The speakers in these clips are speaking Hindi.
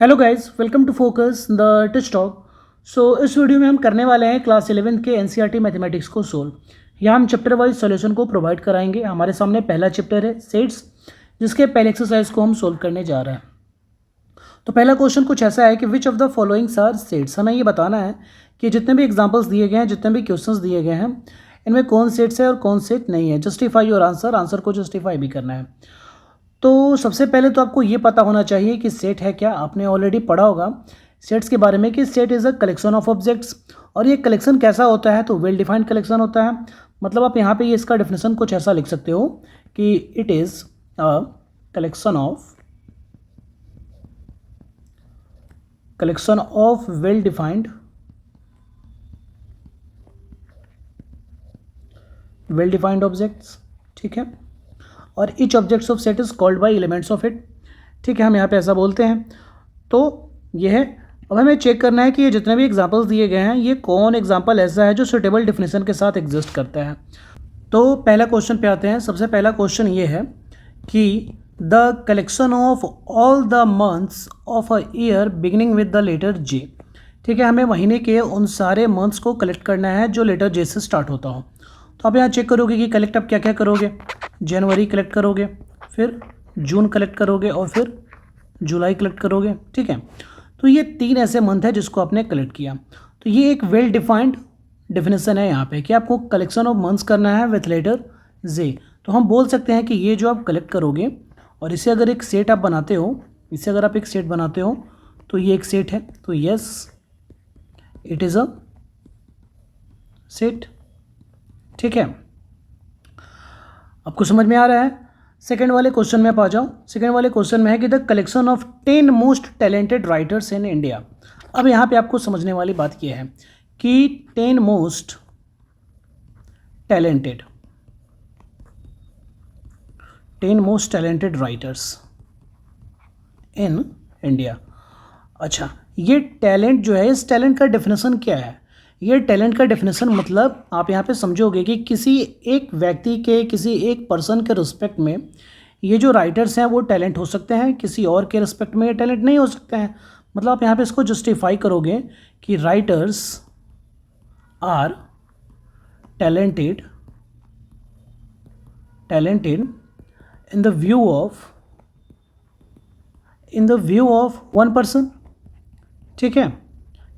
Hello guys, welcome to focus the teach talk. इस वीडियो में हम करने वाले हैं क्लास 11th के एनसीईआरटी मैथमेटिक्स को सोल्व। यहाँ हम चैप्टर वाइज सॉल्यूशन को प्रोवाइड कराएंगे। हमारे सामने पहला चैप्टर है सेट्स, जिसके पहले एक्सरसाइज को हम सोल्व करने जा रहे हैं। तो पहला क्वेश्चन कुछ ऐसा है कि which of the followings are sets. हमें ये बताना है कि जितने भी एग्जाम्पल्स दिए गए हैं, जितने भी क्वेश्चंस दिए गए हैं, इनमें कौन सेट्स है और कौन सेट नहीं है। जस्टिफाई योर आंसर, आंसर को जस्टिफाई भी करना है। तो सबसे पहले तो आपको ये पता होना चाहिए कि सेट है क्या। आपने ऑलरेडी पढ़ा होगा सेट्स के बारे में कि set is a collection of objects. और ये कलेक्शन कैसा होता है, तो वेल डिफाइंड कलेक्शन होता है। मतलब आप यहाँ पे ये इसका डेफिनेशन कुछ ऐसा लिख सकते हो कि it is a collection of well defined objects. ठीक है, और each objects of set is called by elements of it. ठीक है, हम यहाँ पे ऐसा बोलते हैं। तो ये है। अब हमें चेक करना है कि ये जितने भी एग्जांपल्स दिए गए हैं, ये कौन एग्जांपल ऐसा है जो सुटेबल डेफिनेशन के साथ एग्जिस्ट करता है। तो पहला क्वेश्चन पे आते हैं। सबसे पहला क्वेश्चन ये है कि the collection of all the months of a year beginning with the letter J. ठीक है, हमें महीने के उन सारे मंथ्स को कलेक्ट करना है जो लेटर जे से स्टार्ट होता हो। तो आप यहाँ चेक करोगे कि कलेक्ट आप क्या क्या करोगे। जनवरी कलेक्ट करोगे, फिर जून कलेक्ट करोगे और फिर जुलाई कलेक्ट करोगे। ठीक है, तो ये 3 ऐसे मंथ है जिसको आपने कलेक्ट किया। तो ये एक वेल डिफाइंड डेफिनेशन है यहाँ पे कि आपको कलेक्शन ऑफ मंथ्स करना है विथ लेटर जे। तो हम बोल सकते हैं कि ये जो आप कलेक्ट करोगे और इसे अगर एक सेट आप बनाते हो, इसे अगर आप एक सेट बनाते हो तो ये एक सेट है। तो yes, it is a set. ठीक है, आपको समझ में आ रहा है। सेकेंड वाले क्वेश्चन में आप आ जाओ। सेकेंड वाले क्वेश्चन में है कि the collection of 10 most talented writers in India. अब यहाँ पे आपको समझने वाली बात यह है कि 10 most talented writers in India. अच्छा, ये टैलेंट जो है, इस टैलेंट का डेफिनेशन क्या है। ये टैलेंट का डेफिनेशन मतलब आप यहाँ पे समझोगे कि किसी एक व्यक्ति के, किसी एक पर्सन के रिस्पेक्ट में ये जो राइटर्स हैं वो टैलेंट हो सकते हैं, किसी और के रिस्पेक्ट में ये टैलेंट नहीं हो सकते हैं। मतलब आप यहाँ पे इसको जस्टिफाई करोगे कि writers are talented in the view of one person. ठीक है,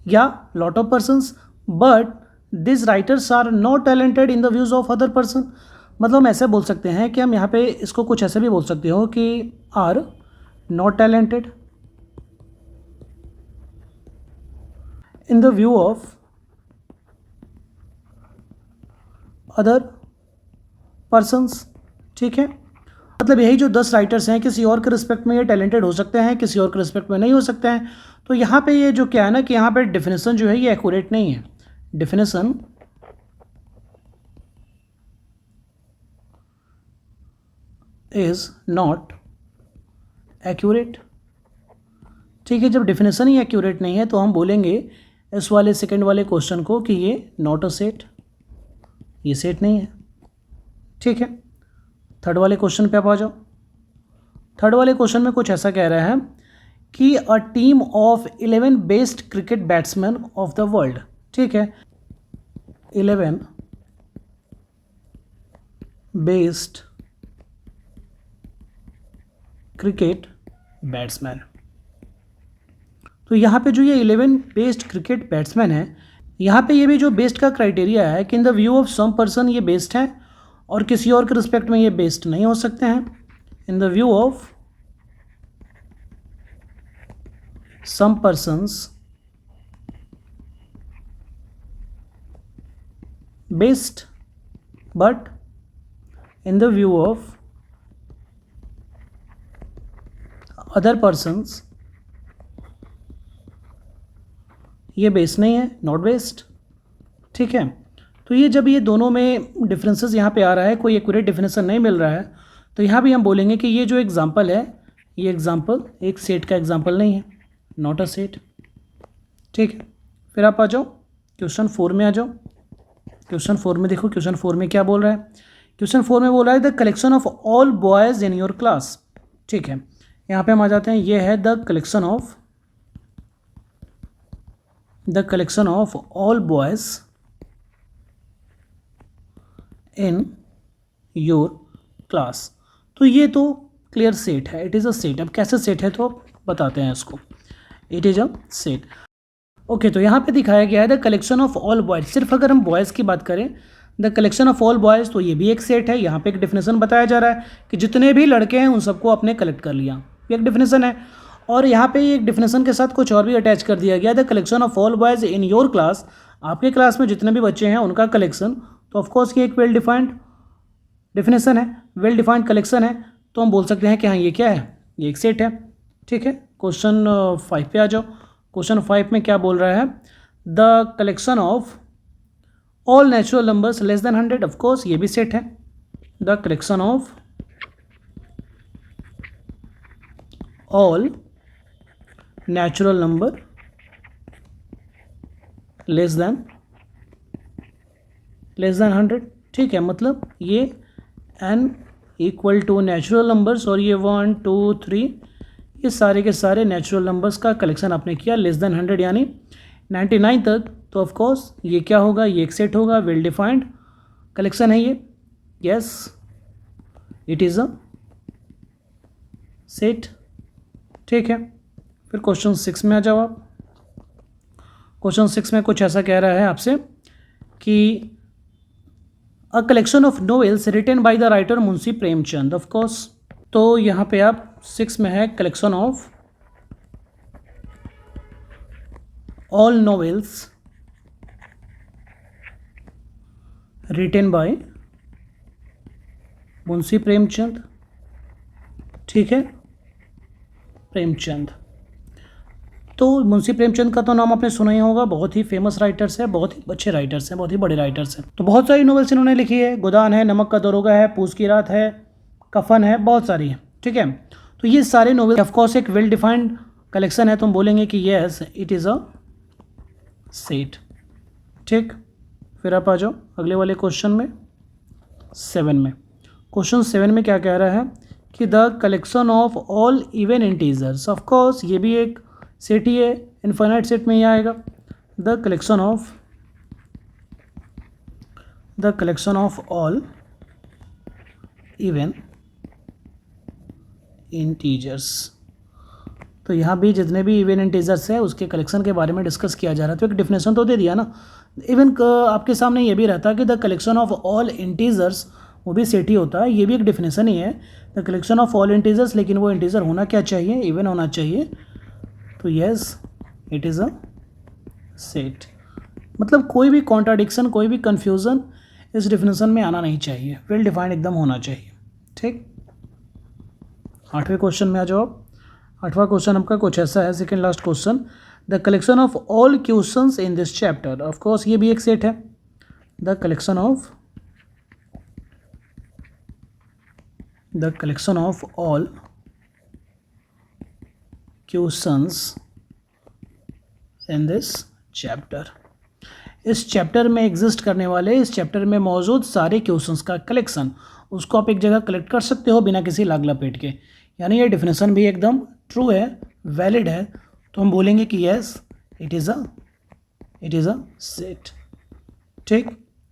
या lot of persons, but this writers are not talented in the views of other person. मतलब हम ऐसे बोल सकते हैं कि हम यहाँ पे इसको कुछ ऐसे भी बोल सकते हो कि are not talented in the view of other persons. ठीक है, मतलब यही जो 10 राइटर्स हैं, किसी और के रिस्पेक्ट में ये टैलेंटेड हो सकते हैं, किसी और के रिस्पेक्ट में नहीं हो सकते हैं। तो यहाँ पे ये जो क्या है ना कि यहाँ पे डेफिनेशन जो है ये एक्यूरेट नहीं है। Definition is not accurate. ठीक है, जब डेफिनेशन ही एक्यूरेट नहीं है तो हम बोलेंगे इस वाले सेकंड वाले क्वेश्चन को कि ये नॉट अ सेट, ये सेट नहीं है। ठीक है, थर्ड वाले क्वेश्चन पे आप आ जाओ। थर्ड वाले क्वेश्चन में कुछ ऐसा कह रहा है कि a team of 11 best cricket batsman of the world. ठीक है, 11 बेस्ट क्रिकेट बैट्समैन। तो यहाँ पे जो ये 11 बेस्ट क्रिकेट बैट्समैन है, यहाँ पे ये भी जो बेस्ट का क्राइटेरिया है कि in the view of some person ये बेस्ट है और किसी और के रिस्पेक्ट में ये बेस्ट नहीं हो सकते हैं। इन the view of some persons best, but in the view of other persons ये बेस्ट नहीं है, नॉट बेस्ट। ठीक है, तो ये जब ये दोनों में डिफरेंसेस यहाँ पे आ रहा है, कोई एक्यूरेट डेफिनेशन नहीं मिल रहा है, तो यहाँ भी हम बोलेंगे कि ये जो एग्जांपल है, ये एग्जांपल एक सेट का एग्जांपल नहीं है, नॉट अ सेट। ठीक है, फिर आप आ जाओ क्वेश्चन 4 में आ जाओ। क्वेश्चन 4 में देखो, क्वेश्चन 4 में क्या बोल रहा है। क्वेश्चन 4 में बोल रहा है the collection of all boys in your class. ठीक है, यहाँ पे हम आ जाते हैं, ये है the collection of the collection of all boys in your class. तो ये तो क्लियर सेट है, इट इज़ अ सेट। अब कैसे सेट है तो बताते हैं इसको। It is a set. Okay, तो यहाँ पे दिखाया गया है the collection of all boys. सिर्फ अगर हम बॉयज़ की बात करें, the collection of all boys, तो ये भी एक सेट है। यहाँ पे एक डेफिनेशन बताया जा रहा है कि जितने भी लड़के हैं उन सबको आपने कलेक्ट कर लिया, ये एक डेफिनेशन है। और यहाँ पे एक डेफिनेशन के साथ कुछ और भी अटैच कर दिया गया, the collection of all boys in your class, आपके क्लास में जितने भी बच्चे हैं उनका कलेक्शन। तो ऑफकोर्स ये एक वेल डिफाइंड डेफिनेशन है, वेल डिफाइंड कलेक्शन है। तो हम बोल सकते हैं कि हाँ, ये क्या है, ये एक सेट है। ठीक है, क्वेश्चन 5 पे आ जाओ। क्वेश्चन 5 में क्या बोल रहा है, the collection of all natural numbers less than 100, of course ये भी सेट है। The collection of all natural number less than 100। ठीक है, मतलब ये n equal to natural numbers, और ये 1 2 3 ये सारे के सारे नेचुरल नंबर्स का कलेक्शन आपने किया लेस देन 100 यानी 99 तक। तो ऑफकोर्स ये क्या होगा, ये एक सेट होगा, वेल डिफाइंड कलेक्शन है ये। Yes, it is a set. ठीक है, फिर क्वेश्चन 6 में आ जाओ आप। क्वेश्चन 6 में कुछ ऐसा कह रहा है आपसे कि a collection of novels written by the writer Munshi Premchand, of course. तो यहाँ पे आप 6 में है collection of all novels written by Munshi Premchand. ठीक है, प्रेमचंद। तो मुंशी प्रेमचंद का तो नाम आपने सुना ही होगा, बहुत ही फेमस राइटर्स है, बहुत ही अच्छे राइटर्स हैं, बहुत ही बड़े राइटर्स हैं। तो बहुत सारी नॉवेल्स इन्होंने लिखी है, गोदान है, नमक का दरोगा है, पूस की रात है, कफन है, बहुत सारी है। ठीक है, तो ये सारे नॉवेल ऑफकोर्स एक वेल डिफाइंड कलेक्शन है, तो हम बोलेंगे कि yes it is a set. ठीक, फिर आप आ जाओ अगले वाले क्वेश्चन में 7 में। क्वेश्चन 7 में क्या कह रहा है कि the collection of all even integers, of course ये भी एक सेट ही है, इनफाइनाइट सेट में ही आएगा। The collection of all even integers. तो यहाँ भी जितने भी इवन इंटीजर्स हैं उसके कलेक्शन के बारे में डिस्कस किया जा रहा है। तो एक डिफिनेशन तो दे दिया ना। इवन आपके सामने ये भी रहता कि the collection of all integers, वो भी सेट ही होता है, ये भी एक डिफिनेशन ही है, the collection of all integers. लेकिन वो इंटीजर होना क्या चाहिए, इवन होना चाहिए। तो yes it is a set. मतलब कोई भी कॉन्ट्राडिक्शन, कोई भी कन्फ्यूज़न इस डिफिनेशन में आना नहीं चाहिए, वेल डिफाइंड एकदम होना चाहिए। ठीक, 8वें क्वेश्चन में आ जाओ। 8वां क्वेश्चन आपका कुछ ऐसा है, second last question, the collection of all questions in this chapter, of course ये भी एक सेट है। The collection of all questions in this chapter, इस चैप्टर में एग्जिस्ट करने वाले, इस चैप्टर में मौजूद सारे क्वेश्चंस का कलेक्शन, उसको आप एक जगह कलेक्ट कर सकते हो बिना किसी लाग लपेट के। यानी ये डिफिनेशन भी एकदम ट्रू है, वैलिड है। तो हम बोलेंगे कि yes it is a set. ठीक,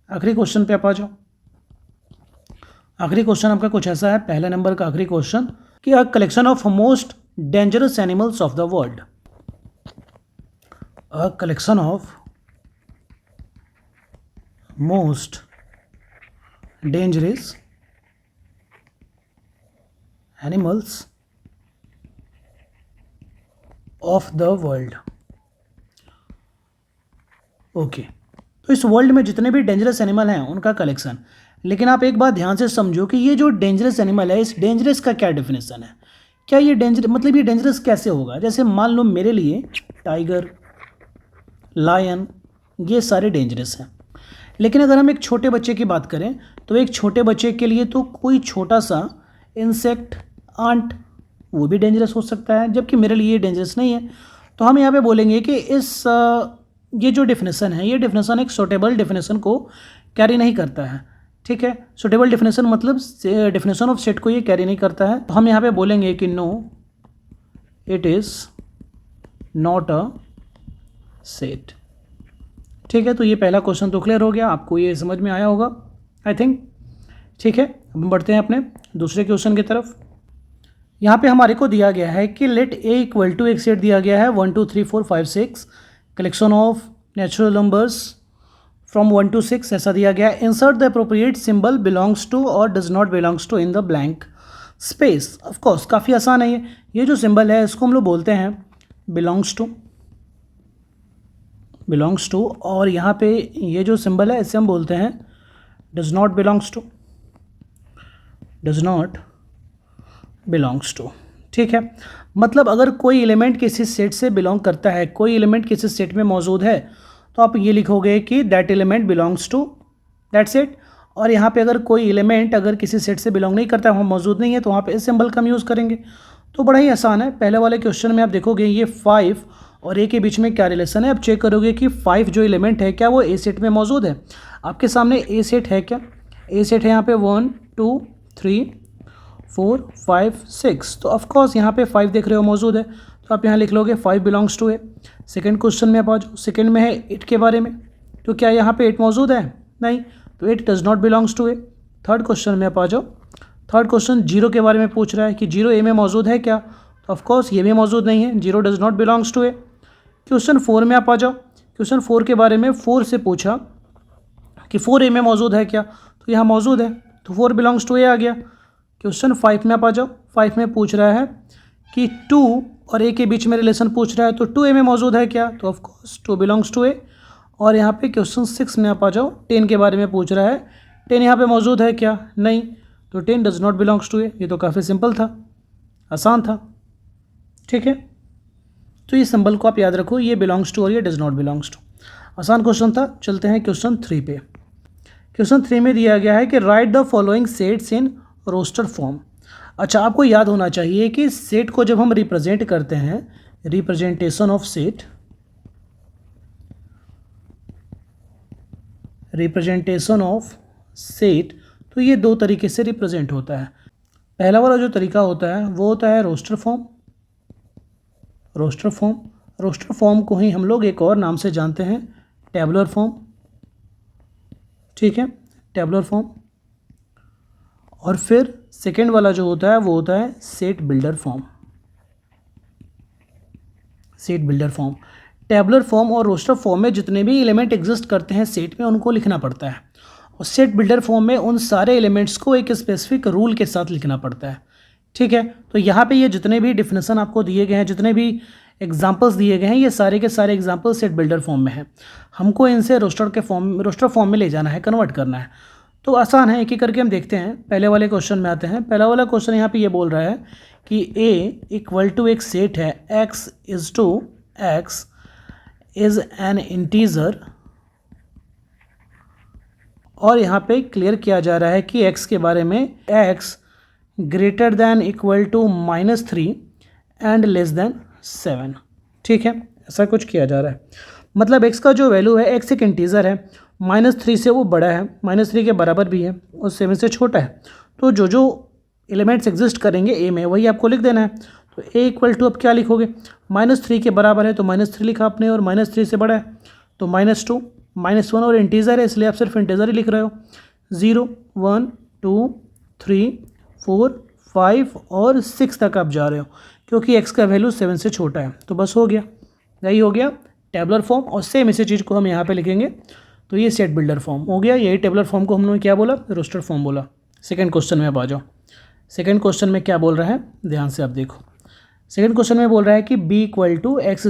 आखिरी क्वेश्चन पे आप आ जाओ। आखिरी क्वेश्चन आपका कुछ ऐसा है, पहले नंबर का आखिरी क्वेश्चन, कि a collection of most dangerous animals of the world, a collection of most dangerous animals of the world. Okay, तो इस वर्ल्ड में जितने भी डेंजरस एनिमल हैं उनका कलेक्शन। लेकिन आप एक बात ध्यान से समझो कि ये जो डेंजरस एनिमल है, इस डेंजरस का क्या डेफिनेशन है। क्या ये डेंजर, मतलब ये डेंजरस कैसे होगा। जैसे मान लो मेरे लिए टाइगर, लायन, ये सारे डेंजरस हैं। लेकिन अगर हम एक छोटे बच्चे की बात करें तो एक छोटे बच्चे के लिए तो कोई छोटा सा इंसेक्ट, आंट, वो भी डेंजरस हो सकता है, जबकि मेरे लिए डेंजरस नहीं है। तो हम यहाँ पे बोलेंगे कि ये जो डेफिनेशन है, ये डेफिनेशन एक सूटेबल डेफिनेशन को कैरी नहीं करता है। ठीक है, सूटेबल डेफिनेशन मतलब डेफिनेशन ऑफ सेट को ये कैरी नहीं करता है। तो हम यहाँ पे बोलेंगे कि no it is not a set. ठीक है, तो ये पहला क्वेश्चन तो क्लियर हो गया, आपको ये समझ में आया होगा आई थिंक। ठीक है, अब हम बढ़ते हैं अपने दूसरे क्वेश्चन की तरफ। यहाँ पे हमारे को दिया गया है कि लेट ए इक्वल टू एक सेट दिया गया है 1 2 3 4 5 6 collection of natural numbers from 1 to 6 ऐसा दिया गया है। Insert the appropriate symbol belongs to और does not belongs to in the blank space. Of course काफ़ी आसान है ये जो सिंबल है इसको हम लोग बोलते हैं बिलोंग्स टू, और यहाँ पे ये जो सिंबल है इसे हम बोलते हैं डज नॉट बिलोंग्स टू। ठीक है, मतलब अगर कोई एलिमेंट किसी सेट से बिलोंग करता है, कोई एलिमेंट किसी सेट में मौजूद है, तो आप ये लिखोगे कि that element belongs to that set. और यहाँ पे अगर कोई एलिमेंट अगर किसी सेट से बिलोंग नहीं करता है, वहाँ मौजूद नहीं है, तो वहाँ पे इस सिंबल का हम यूज़ करेंगे। तो बड़ा ही आसान है। पहले वाले क्वेश्चन में आप देखोगे ये 5 और ए के बीच में क्या रिलेशन है। आप चेक करोगे कि 5 जो एलिमेंट है क्या वो ए सेट में मौजूद है। आपके सामने ए सेट है क्या, ए सेट है यहाँ पे 1 2 3 4 5 6, तो ऑफकोर्स यहाँ पे 5 देख रहे हो मौजूद है, तो आप यहाँ लिख लोगे 5 belongs to A. Second question में आप आ जाओ, सेकेंड में है 8 के बारे में, तो क्या यहाँ पे 8 मौजूद है, नहीं, तो 8 does not belongs to A. Third question में आप आ जाओ, थर्ड क्वेश्चन 0 के बारे में पूछ रहा है कि 0 ए में मौजूद है क्या, तो ऑफकोर्स ये भी मौजूद नहीं है, 0 does not belongs to A. Question 4 में आप आ जाओ, क्वेश्चन 4 के बारे में 4 से पूछा कि 4 ए में मौजूद है क्या, तो यहाँ मौजूद है, तो 4 बिलोंग्स टू ए आ गया। क्वेश्चन 5 में आप आ जाओ, 5 में पूछ रहा है कि 2 और ए के बीच में रिलेशन पूछ रहा है, तो 2 ए में मौजूद है क्या, तो ऑफकोर्स 2 बिलोंग्स टू ए। और यहाँ पे क्वेश्चन 6 में आप आ जाओ, 10 के बारे में पूछ रहा है, 10 यहाँ पे मौजूद है क्या, नहीं, तो 10 डज नॉट बिलोंग्स टू ए। ये तो काफ़ी सिंपल था, आसान था। ठीक है, तो ये सिंबल को आप याद रखो, ये बिलोंग्स टू और ये डज नॉट बिलोंग्स टू। आसान क्वेश्चन था। चलते हैं क्वेश्चन 3 पे। क्वेश्चन 3 में दिया गया है कि write the following sets in roster form. अच्छा, आपको याद होना चाहिए कि सेट को जब हम रिप्रेजेंट करते हैं, रिप्रेजेंटेशन ऑफ सेट, तो ये दो तरीके से रिप्रेजेंट होता है। पहला वाला जो तरीका होता है वो होता है रोस्टर फॉर्म। रोस्टर फॉर्म को ही हम लोग एक और नाम से जानते हैं, टेबुलर फॉर्म। ठीक है, टेबुलर फॉर्म। और फिर सेकेंड वाला जो होता है वो होता है set builder form. Tabular form और रोस्टर फॉर्म में जितने भी एलिमेंट एग्जिस्ट करते हैं सेट में उनको लिखना पड़ता है, और सेट बिल्डर फॉर्म में उन सारे एलिमेंट्स को एक स्पेसिफिक रूल के साथ लिखना पड़ता है। ठीक है, तो यहाँ पे ये जितने भी डिफिनेशन आपको दिए गए हैं, जितने भी एग्जाम्पल्स दिए गए हैं, ये सारे के सारे एग्जाम्पल सेट बिल्डर फॉर्म में है। हमको इनसे रोस्टर फॉर्म में ले जाना है, कन्वर्ट करना है। तो आसान है, एक एक करके हम देखते हैं। पहले वाले क्वेश्चन में आते हैं। पहला वाला क्वेश्चन यहाँ पे ये बोल रहा है कि a इक्वल टू एक सेट है x इज़ एन इंटीजर, और यहाँ पे क्लियर किया जा रहा है कि x के बारे में x greater than equal to -3 and less than 7। ठीक है, ऐसा कुछ किया जा रहा है। मतलब x का जो वैल्यू है, x एक इंटीजर है, -3 से वो बड़ा है, -3 के बराबर भी है और 7 से छोटा है। तो जो जो एलिमेंट्स एग्जिस्ट करेंगे a में वही आपको लिख देना है। तो a इक्वल टू अब क्या लिखोगे, -3 के बराबर है तो -3 लिखा आपने, और -3 से बड़ा है तो -2, -1 और इंटीजर है इसलिए आप सिर्फ इंटीजर ही लिख रहे हो। 0 1 2 3 4 5 और 6 तक आप जा रहे हो, क्योंकि x का वैल्यू 7 से छोटा है। तो बस हो गया, यही हो गया टेबुलर फॉर्म। और सेम इसी चीज़ को हम यहाँ पे लिखेंगे, तो ये सेट बिल्डर फॉर्म हो गया। यही टेबुलर फॉर्म को हमने क्या बोला, रोस्टर फॉर्म बोला। सेकंड क्वेश्चन में अब आ जाओ। सेकंड क्वेश्चन में क्या बोल रहा है, ध्यान से आप देखो। सेकंड क्वेश्चन में बोल रहा है कि b equal to x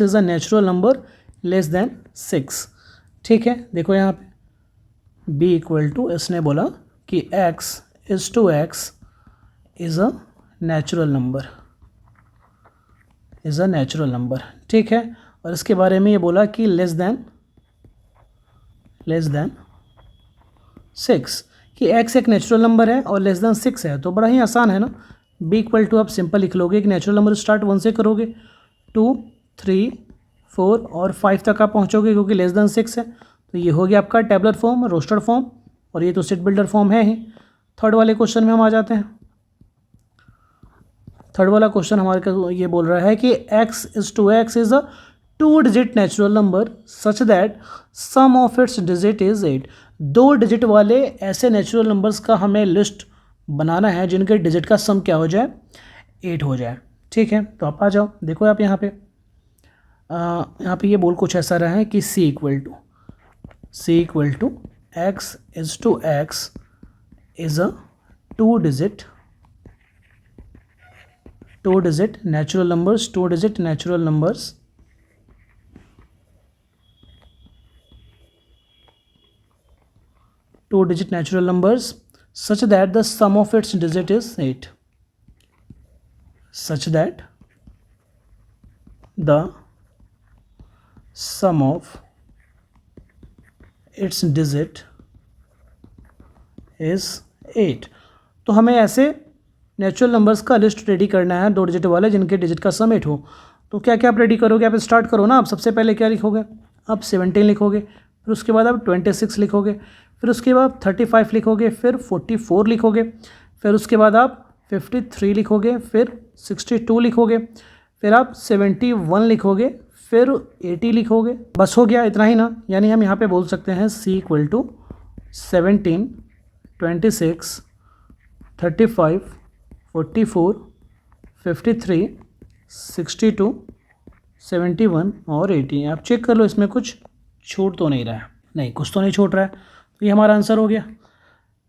is a natural number less than 6। ठीक है, देखो यहाँ पे b इक्वल टू, इसने बोला कि x is a natural number, ठीक है। और इसके बारे में ये बोला कि लेस दैन 6, कि x एक नेचुरल नंबर है और लेस दैन 6 है। तो बड़ा ही आसान है ना, b इक्वल टू आप सिंपल लिख लोगे, एक नेचुरल नंबर स्टार्ट 1 से करोगे, 2 3 4 और 5 तक आप पहुंचोगे क्योंकि लेस दैन 6 है। तो ये हो गया आपका टेबुलर फॉर्म, रोस्टर फॉर्म, और ये तो सेट बिल्डर फॉर्म है ही। थर्ड वाले क्वेश्चन में हम आ जाते हैं। थर्ड वाला क्वेश्चन हमारे को ये बोल रहा है कि x is a 2 digit natural number such that sum of its digit is 8। 2 digit वाले ऐसे नेचुरल नंबर्स का हमें लिस्ट बनाना है जिनके डिजिट का सम क्या हो जाए, 8 हो जाए। ठीक है, तो आप आ जाओ, देखो आप यहाँ पे ये बोल कुछ ऐसा रहा है कि c equal to x is to x is a 2 digit natural numbers, 2 digit natural numbers such that the sum of its digit is 8, such that the sum of its digit is 8। तो हमें ऐसे नेचुरल नंबर्स का लिस्ट रेडी करना है 2 डिजिट वाले जिनके डिजिट का सम 8 हो। तो क्या क्या आप रेडी करोगे, आप स्टार्ट करो ना। आप सबसे पहले क्या लिखोगे, आप 17 लिखोगे, फिर उसके बाद आप 26 लिखोगे, फिर उसके बाद 35 लिखोगे, फिर 44 लिखोगे, फिर उसके बाद आप 53 लिखोगे, फिर 62 लिखोगे, फिर आप 71 लिखोगे, फिर 80 लिखोगे। बस हो गया, इतना ही ना। यानी हम यहाँ पे बोल सकते हैं c इक्वल टू 17, 26, 35, 44, 53, 62, 71 और 80। आप चेक कर लो इसमें कुछ छूट तो नहीं रहा है, नहीं कुछ तो नहीं छूट रहा है, तो ये हमारा आंसर हो गया।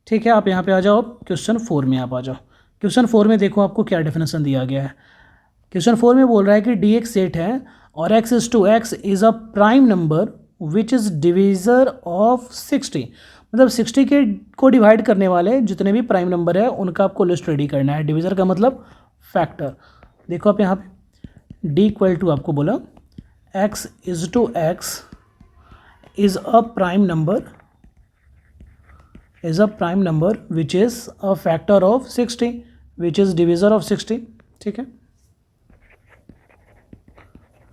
ठीक है, आप यहाँ पे आ जाओ, क्वेश्चन 4 में आप आ जाओ। क्वेश्चन 4 में देखो आपको क्या डेफिनेशन दिया गया है। क्वेश्चन 4 में बोल रहा है कि डी एक सेट है और x is to x is a prime number which is divisor of 60। मतलब 60 के को डिवाइड करने वाले जितने भी प्राइम नंबर है उनका आपको लिस्ट रेडी करना है। डिविज़र का मतलब फैक्टर। देखो आप यहाँ पे d इक्वल टू आपको बोला x is to x is a prime number which is a factor of 60 which is divisor of 60। ठीक है,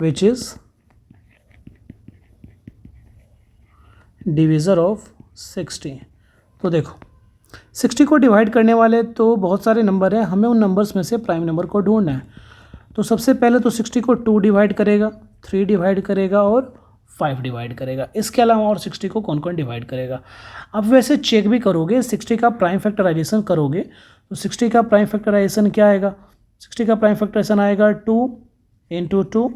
विच इज़ डिविज़र ऑफ 60। तो देखो 60 को डिवाइड करने वाले तो बहुत सारे नंबर हैं, हमें उन नंबर्स में से प्राइम नंबर को ढूंढना है। तो सबसे पहले तो 60 को 2 डिवाइड करेगा, 3 डिवाइड करेगा और 5 डिवाइड करेगा। इसके अलावा और 60 को कौन कौन डिवाइड करेगा। अब वैसे चेक भी करोगे, 60 का प्राइम फैक्टराइजेशन करोगे तो 60 का प्राइम फैक्टराइजेशन क्या आएगा, 60 का प्राइम फैक्टराइजेशन आएगा 2 इंटू 2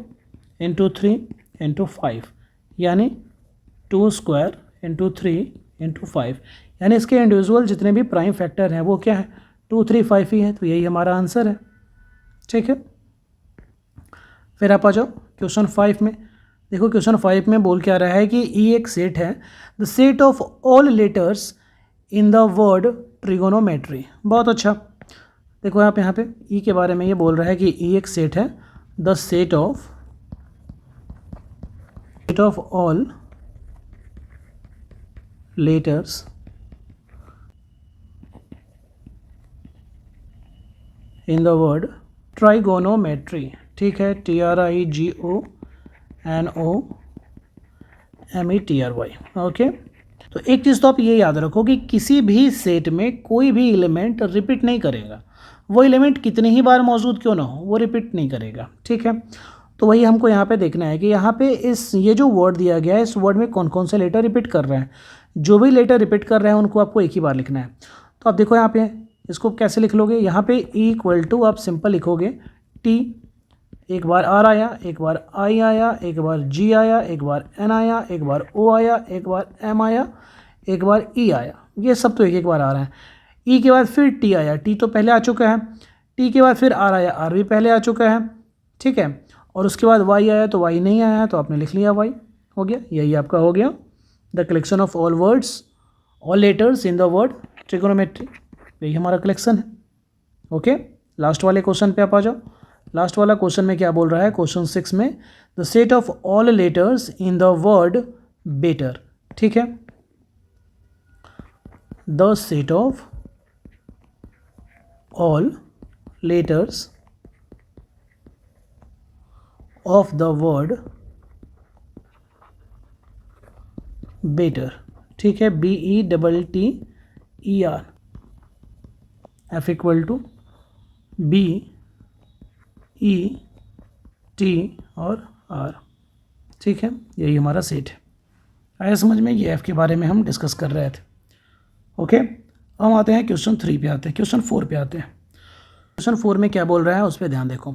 इंटू 3 इंटू 5, यानी 2 स्क्वायर इंटू 3 इंटू 5। यानी इसके इंडिविजुअल जितने भी प्राइम फैक्टर हैं वो क्या है, 2, 3, 5 ही है। तो यही हमारा आंसर है। ठीक है, फिर आप आ जाओ क्वेश्चन 5 में। देखो क्वेश्चन 5 में बोल क्या रहा है कि ई एक सेट है, the set of all letters in the word trigonometry. बहुत अच्छा। देखो आप यहाँ पे ई के बारे में ये बोल रहा है कि ई एक सेट है, the set of all letters in the word trigonometry. ठीक है, TRIGONOMETRY। ओके, तो एक चीज़ तो आप ये याद रखो कि किसी भी सेट में कोई भी एलिमेंट रिपीट नहीं करेगा। वो एलिमेंट कितनी ही बार मौजूद क्यों ना हो, वो रिपीट नहीं करेगा। ठीक है, तो वही हमको यहाँ पे देखना है कि यहाँ पे ये जो वर्ड दिया गया है इस वर्ड में कौन कौन से लेटर रिपीट कर रहे हैं। जो भी लेटर रिपीट कर रहे हैं उनको आपको एक ही बार लिखना है। तो आप देखो यहाँ पे इसको कैसे लिख लोगे, यहाँ पे ई इक्वल टू आप सिंपल लिखोगे टी, एक बार आर आया, एक बार आई आया, एक बार जी आया, एक बार एन आया, एक बार ओ आया, एक बार एम आया, एक बार ई आया। ये सब तो एक एक बार आ रहा है। ई के बाद फिर टी आया, टी तो पहले आ चुका है। टी के बाद फिर आर आया, आर भी पहले आ चुका है। ठीक है, और उसके बाद वाई आया तो वाई नहीं आया, तो आपने लिख लिया वाई। हो गया, यही आपका हो गया the collection of all words all letters in the word trigonometry. यही हमारा कलेक्शन है। ओके, लास्ट वाले क्वेश्चन पे आप आ जाओ। लास्ट वाला क्वेश्चन में क्या बोल रहा है, क्वेश्चन 6 में the set of all letters in the word better. ठीक है, the set of all letters of the word better. ठीक है, BETTER, F equal to BET और R। ठीक है, यही हमारा सेट है। आया समझ में? ये एफ के बारे में हम डिस्कस कर रहे थे। ओके, अब हम आते हैं क्वेश्चन 3 पे आते हैं, क्वेश्चन 4 पे आते हैं। क्वेश्चन 4 में क्या बोल रहा है उस पर ध्यान देखो।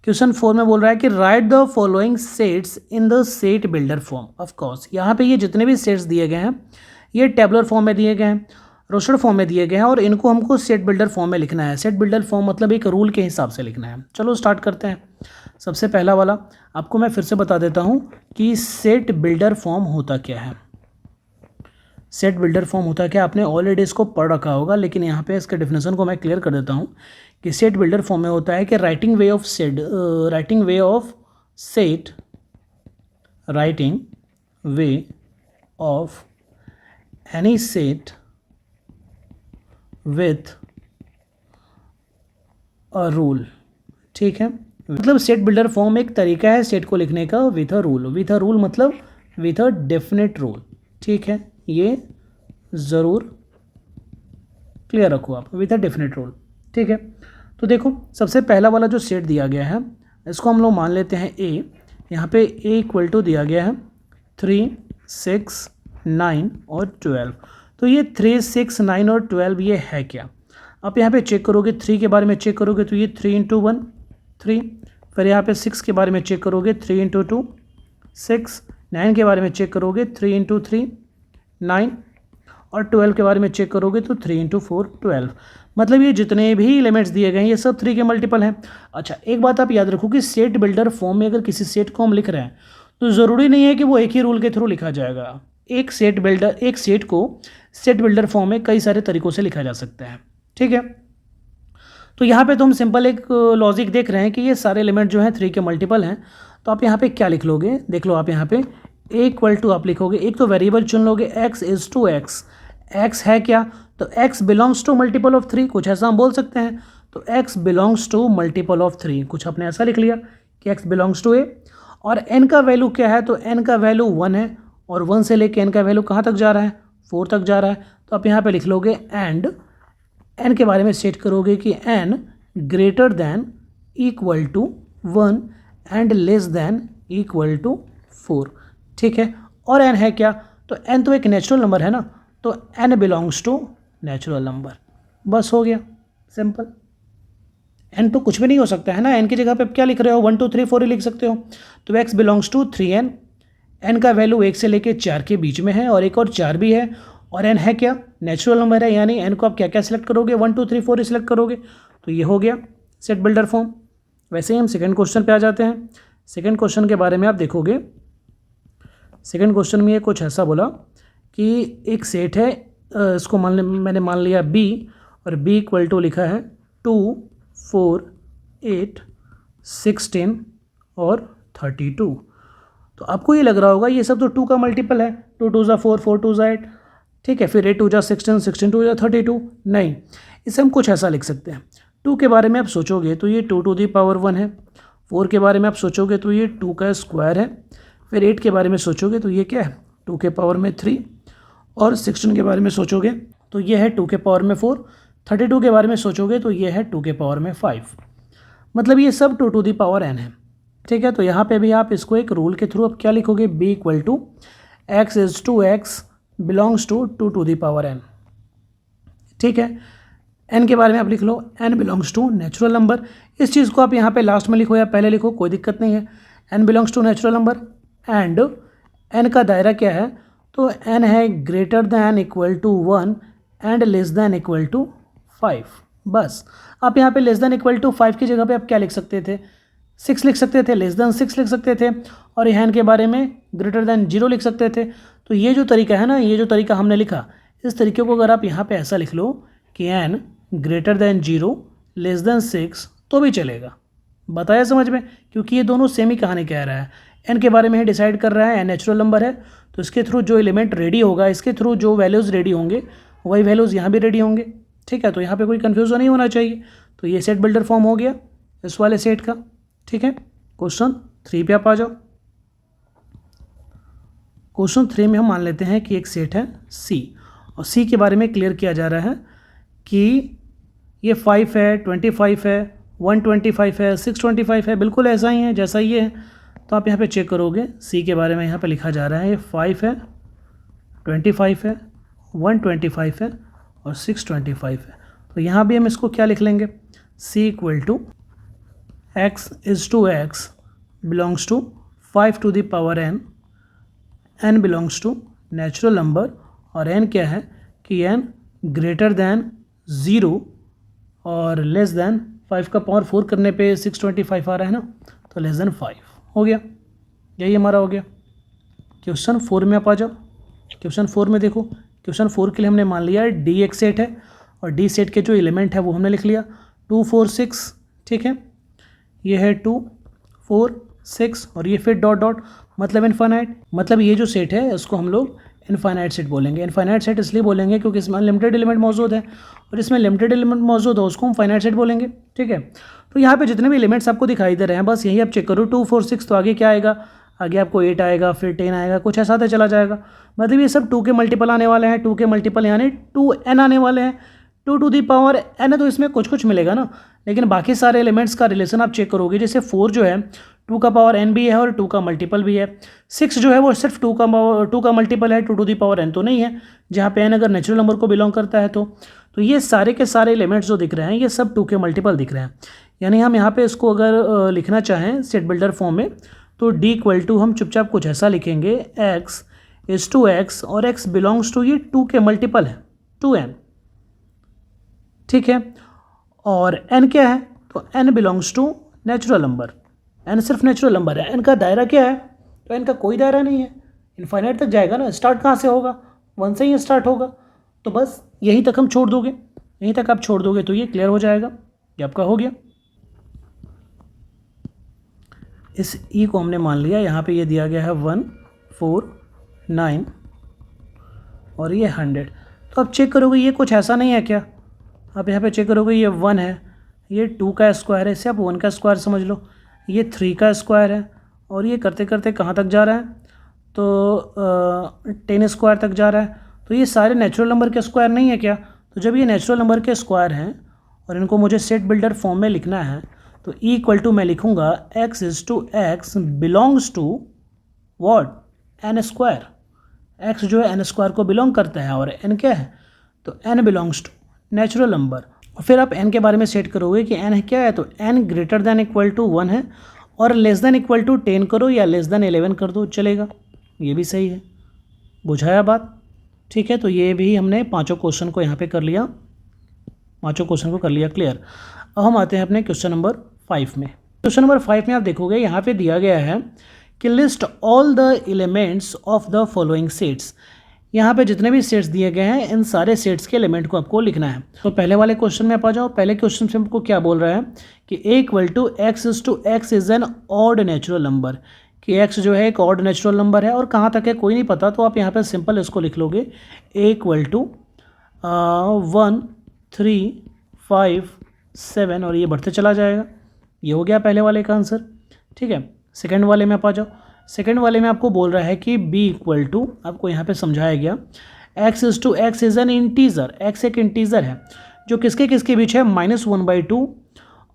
क्वेश्चन 4 में बोल रहा है कि write the following sets in the set builder form. Of course यहाँ पे ये जितने भी सेट्स दिए गए हैं ये टेबुलर फॉर्म में दिए गए हैं, रोस्टेड फॉर्म में दिए गए हैं, और इनको हमको सेट बिल्डर फॉर्म में लिखना है। सेट बिल्डर फॉर्म मतलब एक रूल के हिसाब से लिखना है। चलो स्टार्ट करते हैं। सबसे पहला वाला आपको मैं फिर से बता देता हूँ कि सेट बिल्डर फॉर्म होता क्या है। सेट बिल्डर फॉर्म होता क्या, आपने ऑलरेडी इसको पढ़ रखा होगा, लेकिन यहाँ पे इसके डेफिनेशन को मैं क्लियर कर देता हूँ कि सेट बिल्डर फॉर्म में होता है कि writing way of set any set with a rule. ठीक है, मतलब सेट बिल्डर फॉर्म एक तरीका है सेट को लिखने का with a rule. With a rule मतलब विथ अ डेफिनेट रूल। ठीक है, ये ज़रूर क्लियर रखो आप, विथ अ डेफिनेट रूल। ठीक है, तो देखो सबसे पहला वाला जो सेट दिया गया है इसको हम लोग मान लेते हैं ए। यहाँ पे ए इक्वल टू दिया गया है 3, 6, 9 और 12। तो ये 3, 6, 9 और 12 ये है क्या? आप यहाँ पे चेक करोगे, 3 के बारे में चेक करोगे तो ये 3 × 1 3, फिर यहाँ पे 6 के बारे में चेक करोगे 3 × 2 6, 9 के बारे में चेक करोगे 3 × 3 9, और 12 के बारे में चेक करोगे तो 3 × 4 12। मतलब ये जितने भी एलिमेंट्स दिए गए हैं ये सब 3 के मल्टीपल हैं। अच्छा, एक बात आप याद रखो कि सेट बिल्डर फॉर्म में अगर किसी सेट को हम लिख रहे हैं तो ज़रूरी नहीं है कि वो एक ही रूल के थ्रू लिखा जाएगा। एक सेट को सेट बिल्डर फॉर्म में कई सारे तरीक़ों से लिखा जा सकता है। ठीक है, तो यहाँ पे तो हम सिंपल एक लॉजिक देख रहे हैं कि ये सारे एलिमेंट जो हैं 3 के मल्टीपल हैं। तो आप यहाँ पे क्या लिख लोगे, देख लो आप यहाँ पे ए इक्वल टू आप लिखोगे, एक तो वेरिएबल चुन लोगे x is to x. x है क्या? तो x belongs to multiple of 3, कुछ ऐसा हम बोल सकते हैं। तो x belongs to multiple of 3, कुछ आपने ऐसा लिख लिया कि x बिलोंग्स टू a। और n का वैल्यू क्या है? तो n का वैल्यू 1 है, और 1 से लेके n का वैल्यू कहाँ तक जा रहा है? 4 तक जा रहा है। तो आप यहाँ पे लिख लोगे एंड n के बारे में सेट करोगे कि n greater than equal to 1 and less than equal to 4। ठीक है, और n है क्या? तो n तो एक नेचुरल नंबर है ना, तो n belongs to natural number. बस हो गया, सिंपल। n तो कुछ भी नहीं हो सकता है ना, n की जगह पे आप क्या लिख रहे हो? 1 2 3 4 ही लिख सकते हो। तो x belongs to 3n, n का वैल्यू 1 से लेके 4 के बीच में है, और एक और 4 भी है, और n है क्या? नेचुरल नंबर है, यानी n को आप क्या क्या सिलेक्ट करोगे? 1 2 3 4 ही सिलेक्ट करोगे। तो ये हो गया सेट बिल्डर फॉर्म। वैसे ही हम सेकेंड क्वेश्चन पे आ जाते हैं। सेकेंड क्वेश्चन के बारे में आप देखोगे, सेकेंड क्वेश्चन में ये कुछ ऐसा बोला कि एक सेट है, इसको मैंने मान लिया b, और b इक्वल टू लिखा है 2, 4, 8, 16 और 32। तो आपको ये लग रहा होगा ये सब तो 2 का मल्टीपल है, 2 2 ज़ा 4, 4 2 ज़ा 8। ठीक है, फिर 8 2 ज़ा 16, 16 2 ज़ा 32। नहीं, इसे हम कुछ ऐसा लिख सकते हैं। 2 के बारे में आप सोचोगे तो ये 2 टू दी पावर 1 है। 4 के बारे में आप सोचोगे तो ये 2 का स्क्वायर है। फिर 8 के बारे में सोचोगे तो ये क्या है? 2 के पावर में 3। और 16 के बारे में सोचोगे तो ये है 2 के पावर में 4। 32 के बारे में सोचोगे तो ये है 2 के पावर में 5। मतलब ये सब 2 टू दी पावर n है। ठीक है, तो यहाँ पे भी आप इसको एक रूल के थ्रू आप क्या लिखोगे? b equal to x is to x belongs to 2 to the power n। ठीक है, n के बारे में आप लिख लो n belongs to natural number. इस चीज़ को आप यहाँ पे लास्ट में लिखो या पहले लिखो, कोई दिक्कत नहीं है। n belongs to natural number, and n का दायरा क्या है? तो n है greater than equal to 1 and less than equal to 5। बस आप यहाँ पे लेस दैन इक्वल टू 5 की जगह पे आप क्या लिख सकते थे? 6 लिख सकते थे, लेस दैन 6 लिख सकते थे, और यहाँ n के बारे में ग्रेटर दैन 0 लिख सकते थे। तो ये जो तरीका है ना, ये जो तरीका हमने लिखा, इस तरीके को अगर आप यहाँ पे ऐसा लिख लो कि n greater then 0 less than 6 तो भी चलेगा। बताया समझ में? क्योंकि ये दोनों सेम ही कहानी कह रहा है। n के बारे में ही डिसाइड कर रहा है, n नेचुरल नंबर है, तो इसके थ्रू जो एलिमेंट रेडी होगा, इसके थ्रू जो वैल्यूज़ रेडी होंगे वही वैल्यूज़ यहाँ भी रेडी होंगे। ठीक है, तो यहाँ पे कोई कन्फ्यूज़न नहीं होना चाहिए। तो ये सेट बिल्डर फॉर्म हो गया इस वाले सेट का। ठीक है, क्वेश्चन 3 पे आप आ जाओ। क्वेश्चन 3 में हम मान लेते हैं कि एक सेट है C, और C के बारे में क्लियर किया जा रहा है कि ये 5 है, 25 है, 125 है, 625 है, बिल्कुल ऐसा ही है जैसा ये है। तो आप यहाँ पे चेक करोगे सी के बारे में यहाँ पे लिखा जा रहा है ये 5 है, 25 है, 125 है और 625 है। तो यहाँ भी हम इसको क्या लिख लेंगे, C equal to x is to x belongs to 5 to the power N, N belongs to natural number और एन क्या है कि एन ग्रेटर दैन 0 और लेस दैन 5 का पावर 4 करने पे 625 आ रहा है ना, तो लेस दैन 5 हो गया। यही हमारा हो गया। क्वेश्चन 4 में आप आ जाओ। क्वेश्चन 4 में देखो, क्वेश्चन 4 के लिए हमने मान लिया डी एक सेट है और डी सेट के जो एलिमेंट है वो हमने लिख लिया 2 4 6, ठीक है। ये है 2 4 6 और ये फिर डॉट डॉट मतलब इनफाइनाइट, मतलब ये जो सेट है इसको हम लोग इनफाइनाइट सेट बोलेंगे। इनफाइनाइट सेट इसलिए बोलेंगे क्योंकि इसमें लिमिटेड एलिमेंट मौजूद है और इसमें लिमिटेड एलिमेंट मौजूद है उसको हम फाइनाइट सेट बोलेंगे, ठीक है। तो यहाँ पे जितने भी एलिमेंट्स आपको दिखाई दे रहे हैं बस यही आप चेक करो 2 4 6, तो आगे क्या आएगा, आगे आपको 8 आएगा, फिर 10 आएगा, कुछ ऐसा तो चला जाएगा। मतलब ये सब 2 के मल्टीपल आने वाले हैं, 2 के मल्टीपल यानी 2n आने वाले हैं, 2 टू दी पावर n है, तो इसमें कुछ कुछ मिलेगा ना। लेकिन बाकी सारे एलिमेंट्स का रिलेशन आप चेक करोगे, जैसे 4 जो है 2 का पावर n भी है और 2 का मल्टीपल भी है। 6 जो है वो सिर्फ 2 का मल्टीपल है, 2 टू दी पावर n तो नहीं है, जहाँ पे n अगर नेचुरल नंबर को बिलोंग करता है तो ये सारे के सारे एलिमेंट्स जो दिख रहे हैं ये सब 2 के मल्टीपल दिख रहे हैं। यानी हम यहाँ पे इसको अगर लिखना चाहें सेट बिल्डर फॉर्म में तो d इक्वल टू हम चुपचाप कुछ ऐसा लिखेंगे x इज टू x और x बिलोंग्स टू ये 2 के मल्टीपल है 2n, ठीक है। और n क्या है, तो n belongs to natural number, n सिर्फ नेचुरल नंबर है। n का दायरा क्या है, तो n का कोई दायरा नहीं है, इनफाइनाइट तक जाएगा ना। स्टार्ट कहाँ से होगा, 1 से ही स्टार्ट होगा। तो बस यहीं तक हम छोड़ दोगे, यहीं तक आप छोड़ दोगे तो ये क्लियर हो जाएगा, ये आपका हो गया। इस ई को हमने मान लिया, यहाँ पे ये दिया गया है 1 4 9 और ये 100। तो आप चेक करोगे ये कुछ ऐसा नहीं है क्या, आप यहाँ पे चेक करोगे ये 1 है, ये 2 का स्क्वायर है, इसे आप 1 का स्क्वायर समझ लो, ये 3 का स्क्वायर है और ये करते करते कहाँ तक जा रहा है, तो 10 स्क्वायर तक जा रहा है। तो ये सारे नेचुरल नंबर के स्क्वायर नहीं है क्या। तो जब ये नेचुरल नंबर के स्क्वायर हैं और इनको मुझे सेट बिल्डर फॉर्म में लिखना है तो ई इक्वल टू मैं लिखूँगा x is to x belongs to what N square. x जो है एन स्क्वायर को बिलोंग करता है और n क्या है, तो n belongs to natural number. और फिर आप n के बारे में सेट करोगे कि n क्या है, तो n greater than equal to 1 है और लेस दैन इक्वल टू 10 करो या लेस दैन 11 कर दो चलेगा, ये भी सही है। बुझाया बात, ठीक है। तो ये भी हमने पांचों क्वेश्चन को यहाँ पे कर लिया, पांचों क्वेश्चन को कर लिया क्लियर। अब हम आते हैं अपने क्वेश्चन नंबर 5 में। क्वेश्चन नंबर 5 में आप देखोगे यहाँ पे दिया गया है कि list all the elements of the following sets. यहाँ पे जितने भी सेट्स दिए गए हैं इन सारे सेट्स के एलिमेंट को आपको लिखना है। तो पहले वाले क्वेश्चन में आप आ जाओ। पहले क्वेश्चन से हमको क्या बोल रहा है कि a equal to x is to x is an odd natural number, कि x जो है एक ऑड नेचुरल नंबर है और कहाँ तक है कोई नहीं पता, तो आप यहाँ पे सिंपल इसको लिख लोगे a इक्वल टू 1 3 5 7 और ये बढ़ते चला जाएगा। ये हो गया पहले वाले का आंसर, ठीक है। सेकंड वाले में आप आ जाओ। सेकंड वाले में आपको बोल रहा है कि b इक्वल टू, आपको यहाँ पे समझाया गया x is to x is an integer. x एक इंटीजर है जो किसके किसके बीच है, -1/2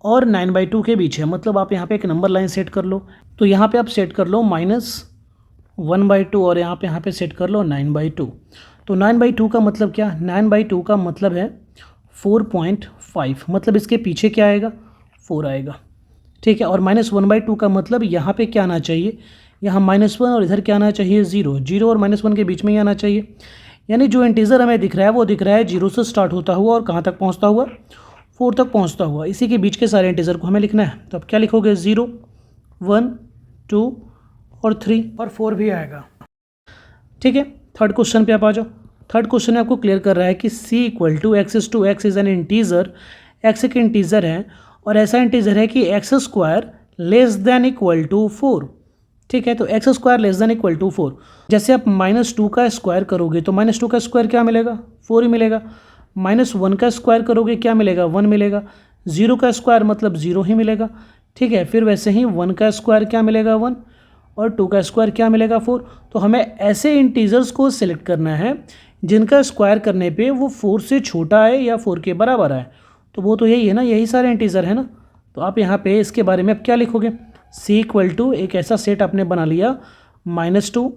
और 9/2 के बीच है। मतलब आप यहाँ पे एक नंबर लाइन सेट कर लो, तो यहाँ पे आप सेट कर लो -1/2 और यहाँ पे सेट कर लो 9/2। तो 9/2 का मतलब क्या, 9/2 का मतलब है 4.5, मतलब इसके पीछे क्या आएगा, 4 आएगा, ठीक है। और -1/2 का मतलब यहाँ पे क्या आना चाहिए, यहाँ -1 और इधर क्या आना चाहिए, 0। 0 और -1 के बीच में ही आना चाहिए। यानी जो इंटीजर हमें दिख रहा है वो दिख रहा है 0 से स्टार्ट होता हुआ और कहाँ तक पहुँचता हुआ, 4 तक पहुँचता हुआ। इसी के बीच के सारे इंटीजर को हमें लिखना है। तो अब क्या लिखोगे, 0 1 2 और 3 और 4 भी आएगा, ठीक है। थर्ड क्वेश्चन पे आप आ जाओ। थर्ड क्वेश्चन में आपको क्लियर कर रहा है कि c equal to x is to x is an integer. x एक इंटीजर है और ऐसा इंटीजर है कि x square less than equal to 4, ठीक है। तो x square less than equal to 4। जैसे आप -2 का स्क्वायर करोगे तो -2 का स्क्वायर क्या मिलेगा, 4 ही मिलेगा। -1 का स्क्वायर करोगे क्या मिलेगा, 1 मिलेगा। 0 का स्क्वायर मतलब 0 ही मिलेगा, ठीक है। फिर वैसे ही 1 का स्क्वायर क्या मिलेगा, 1 और 2 का स्क्वायर क्या मिलेगा, 4। तो हमें ऐसे इंटीजर्स को सिलेक्ट करना है जिनका स्क्वायर करने पे वो 4 से छोटा है या 4 के बराबर है। तो वो तो यही है ना, यही सारे इंटीजर है ना। तो आप यहाँ पे इसके बारे में अब क्या लिखोगे, सी इक्वल टू एक ऐसा सेट आपने बना लिया -2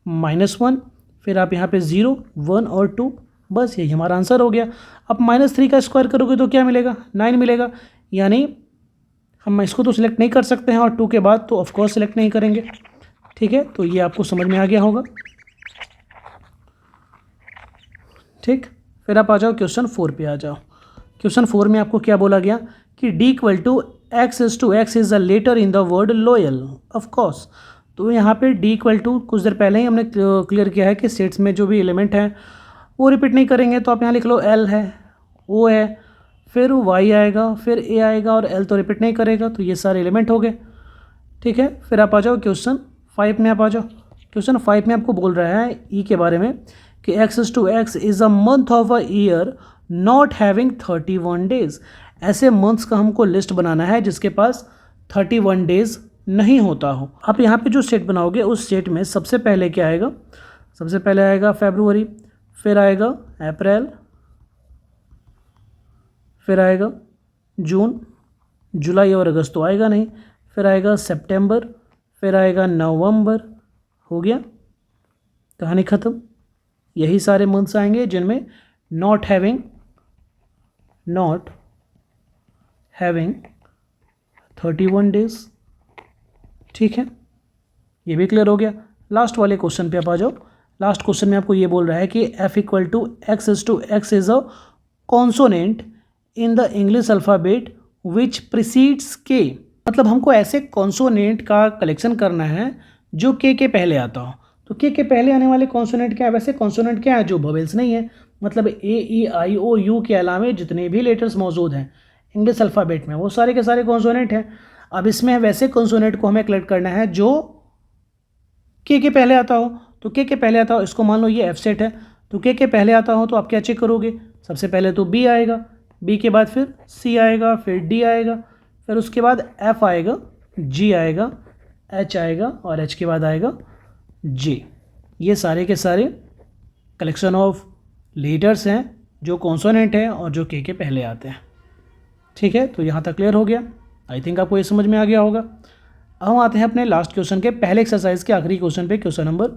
-1, फिर आप यहाँ पे 0 1 और 2, बस यही हमारा आंसर हो गया। अब -3 का स्क्वायर करोगे तो क्या मिलेगा, 9 मिलेगा, यानी हम इसको तो सिलेक्ट नहीं कर सकते हैं और 2 के बाद तो ऑफकोर्स सिलेक्ट नहीं करेंगे। ठीक है, तो ये आपको समझ में आ गया होगा। ठीक, फिर आप आ जाओ क्वेश्चन 4 पे आ जाओ। क्वेश्चन 4 में आपको क्या बोला गया कि d equal to x is a letter in the word loyal, of course. तो यहाँ पे d इक्वल टू कुछ देर पहले ही हमने क्लियर किया है कि सेट्स में जो भी एलिमेंट हैं वो रिपीट नहीं करेंगे, तो आप यहाँ लिख लो L है, O है, फिर Y आएगा, फिर A आएगा और L तो रिपीट नहीं करेगा, तो ये सारे एलिमेंट हो गए। ठीक है, फिर आप आ जाओ क्वेश्चन 5 में। आप आ जाओ क्वेश्चन 5 में आपको बोल रहा है E के बारे में कि x is a month of a year not having 31 days. ऐसे मंथ्स का हमको लिस्ट बनाना है जिसके पास 31 डेज नहीं होता हो। आप यहाँ पे जो सेट बनाओगे उस सेट में सबसे पहले क्या आएगा, सबसे पहले आएगा फरवरी, फिर आएगा अप्रैल, फिर आएगा जून, जुलाई और अगस्त तो आएगा नहीं, फिर आएगा सितंबर, फिर आएगा नवंबर। हो गया, कहानी ख़त्म। यही सारे मंथ्स आएंगे जिनमें नॉट हैविंग 31 डेज। ठीक है, ये भी क्लियर हो गया। लास्ट वाले क्वेश्चन पे आप आ जाओ। लास्ट क्वेश्चन में आपको ये बोल रहा है कि f equal to x is a consonant in the English alphabet which precedes K. मतलब हमको ऐसे कॉन्सोनेंट का कलेक्शन करना है जो के पहले आता हो। तो के पहले आने वाले कॉन्सोनेंट क्या है, वैसे कॉन्सोनेंट क्या है जो वोवेल्स नहीं है, मतलब ए ई आई ओ यू के अलावा जितने भी लेटर्स मौजूद हैं इंग्लिश अल्फ़ाबेट में वो सारे के सारे कॉन्सोनेंट हैं। अब इसमें वैसे कॉन्सोनेंट को हमें कलेक्ट करना है जो के पहले आता हो। तो के पहले आता हो, इसको मान लो ये एफ सेट है, तो के पहले आता हो तो आप क्या चेक करोगे, सबसे पहले तो बी आएगा, बी के बाद फिर सी आएगा, फिर डी आएगा, फिर उसके बाद एफ आएगा, जी आएगा, एच आएगा और एच के बाद आएगा जी। ये सारे के सारे कलेक्शन ऑफ लेटर्स हैं जो कॉन्सोनेंट हैं और जो के पहले आते हैं। ठीक है, तो यहाँ तक क्लियर हो गया। आई थिंक आपको ये समझ में आ गया होगा। अब हम आते हैं अपने लास्ट क्वेश्चन के पहले एक्सरसाइज के आखिरी क्वेश्चन पे, क्वेश्चन नंबर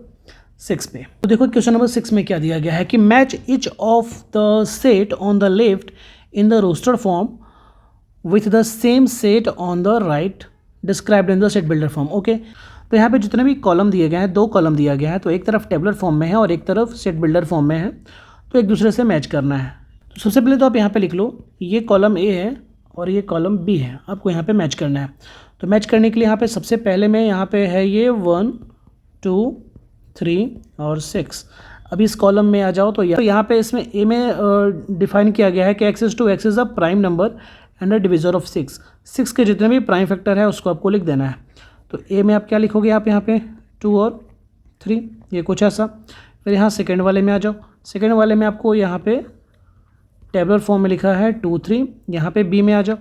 6 पे। तो देखो क्वेश्चन नंबर 6 में क्या दिया गया है कि match each of the set on the left in the roasted form with the same set on the right described in the set builder form. Okay, तो यहाँ पे जितने भी कॉलम दिए गए हैं, 2 कॉलम दिया गया है, तो एक तरफ टेबलर फॉर्म में है और एक तरफ सेट बिल्डर फॉर्म में है, तो एक दूसरे से मैच करना है। तो सबसे पहले तो आप यहाँ पे लिख लो ये कॉलम ए है और ये कॉलम बी है, आपको यहाँ पे मैच करना है। तो मैच करने के लिए यहाँ पे सबसे पहले में यहाँ पे है ये 1 2 3 और 6। अभी इस कॉलम में आ जाओ तो यहाँ पे इसमें ए में डिफाइन किया गया है कि x is a prime number and a divisor of 6 के जितने भी प्राइम फैक्टर है उसको आपको लिख देना है। तो ए में आप क्या लिखोगे, आप यहाँ पे 2 और 3, ये कुछ ऐसा। फिर यहाँ सेकेंड वाले में आ जाओ। सेकेंड वाले में आपको यहाँ पे टेबलर फॉर्म में लिखा है 2 3। यहाँ पे बी में आ जाओ।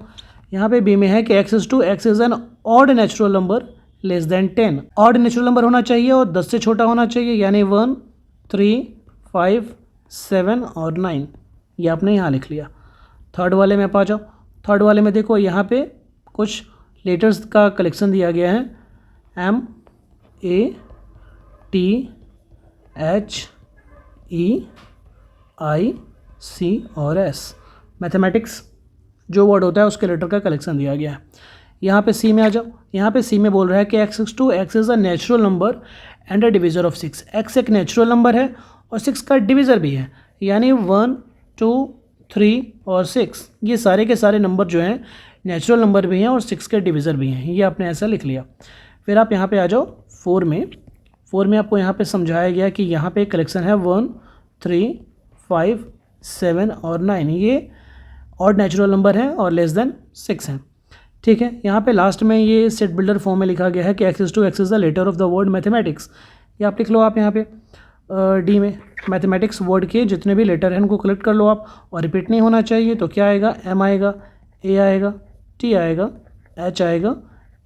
यहाँ पे बी में है कि x is N odd natural number less then 10। Odd natural number होना चाहिए और 10 से छोटा होना चाहिए, यानी 1 3 5 7 और 9। ये आपने यहाँ लिख लिया। थर्ड वाले में आप आ जाओ। थर्ड वाले में देखो यहाँ पे कुछ लेटर्स का कलेक्शन दिया गया है, M A T H E I C और S। मैथमेटिक्स जो वर्ड होता है उसके लेटर का कलेक्शन दिया गया है। यहाँ पे सी में आ जाओ। यहाँ पे सी में बोल रहा है कि x is a natural number and a divisor of 6। x एक नेचुरल नंबर है और 6 का डिविज़र भी है, यानी 1 2 3 और 6 ये सारे के सारे नंबर जो हैं नेचुरल नंबर भी हैं और 6 के डिविज़र भी हैं। ये आपने ऐसा लिख लिया। फिर आप यहाँ पे आ जाओ 4 में। 4 में आपको यहाँ पे समझाया गया कि यहाँ पे कलेक्शन है 1 3 5 7 और 9। ये ऑड नेचुरल नंबर है और लेस देन 6 है। ठीक है, यहाँ पे लास्ट में ये सेट बिल्डर फॉर्म में लिखा गया है कि x is the letter of the word mathematics. ये आप लिख लो। आप यहाँ पे डी में मैथमेटिक्स वर्ड के जितने भी लेटर हैं उनको कलेक्ट कर लो आप, और रिपीट नहीं होना चाहिए। तो क्या आएगा, M आएगा, A आएगा, T आएगा, H आएगा,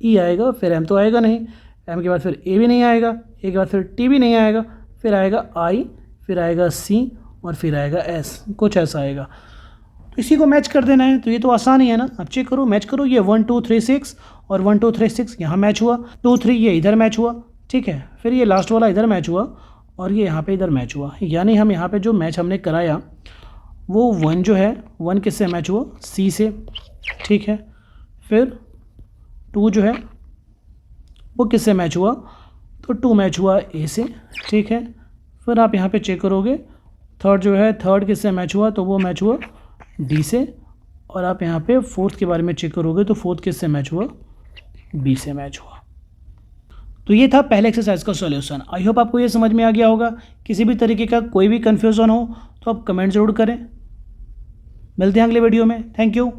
E आएगा, फिर M तो आएगा नहीं, M के बाद फिर A भी नहीं आएगा, A के बाद फिर T भी नहीं आएगा, फिर आएगा I, फिर आएगा C और फिर आएगा S। कुछ ऐसा आएगा। तो इसी को मैच कर देना है। तो ये तो आसान ही है ना, अब चेक करो, मैच करो। ये 1 2 3 6 और 1 2 3 6 यहाँ मैच हुआ, 2 3 ये इधर मैच हुआ, ठीक है, फिर ये लास्ट वाला इधर मैच हुआ और ये यहाँ पे इधर मैच हुआ। यानी हम यहाँ पे जो मैच हमने कराया वो 1 जो है 1 किससे मैच हुआ, सी से, ठीक है, फिर 2 जो है वो किससे मैच हुआ, तो 2 मैच हुआ ए से, ठीक है, फिर आप यहाँ पे चेक करोगे थर्ड जो है, थर्ड किससे मैच हुआ, तो वो मैच हुआ डी से, और आप यहाँ पे फोर्थ के बारे में चेक करोगे तो फोर्थ किससे मैच हुआ, बी से मैच हुआ। तो ये था पहले एक्सरसाइज का सॉल्यूशन। आई होप आपको ये समझ में आ गया होगा। किसी भी तरीके का कोई भी कन्फ्यूज़न हो तो आप कमेंट ज़रूर करें। मिलते हैं अगले वीडियो में। Thank you.